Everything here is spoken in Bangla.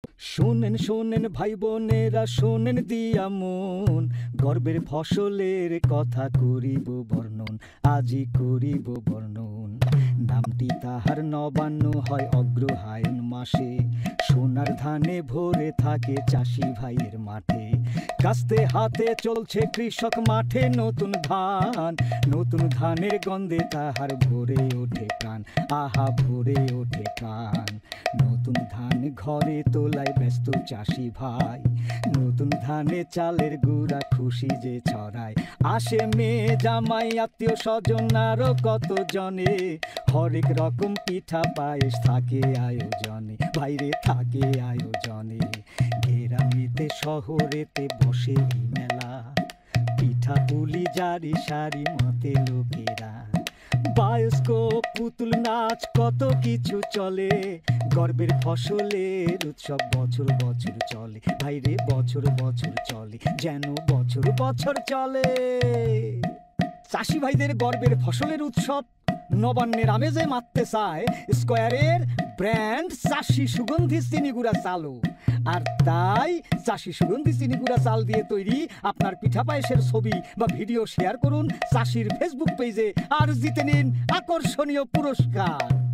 শোনেন শোনেন ভাই বোনেরা, শোনেন দিয়া মন, গর্বের ফসলের কথা করিব বর্ণন, আজি করিব বর্ণন। নামটি তাহার নবান্ন হয় অগ্রহায়ণ মাসে, সোনার ধানে ভরে থাকে চাষি ভাইয়ের মাঠে। কাস্তে হাতে চলছে কৃষক মাঠে নতুন ধান, নতুন ধানের গন্ধে তাহার ভরে ওঠে প্রাণ, আহা ভরে ওঠে প্রাণ। নতুন ধান ঘরে তোলায় ব্যস্ত চাষি ভাই, নতুন ধানে চালের গুঁড়া খুশি যে ছড়ায়। আসে মেয়ে জামাই আত্মীয় স্বজন আরো কত জনে, হরেক রকম পিঠা পায়েস থাকে আয়োজনে, বাইরে থাকে আয়োজনে। গ্রামেতে শহরেতে বসে এই মেলা, পিঠা পুলি জারি সারি মতে লোকেরা। বায়োস্কোপ পুতুল নাচ কত কিছু চলে, গর্বের ফসলের উৎসব বছর বছর চলে, ভাইরে বছর বছর চলে, যেন বছর বছর চলে। চাষি ভাইদের গর্বের ফসলের উৎসব নবান্নের আমেজে মারতে চায় স্কয়ারের ব্র্যান্ড চাষি সুগন্ধি চিনিগুড়া চালও। আর তাই চাষি সুগন্ধি চিনিগুড়া চাল দিয়ে তৈরি আপনার পিঠা পায়েসের ছবি বা ভিডিও শেয়ার করুন চাষির ফেসবুক পেজে, আর জিতে নিন আকর্ষণীয় পুরস্কার।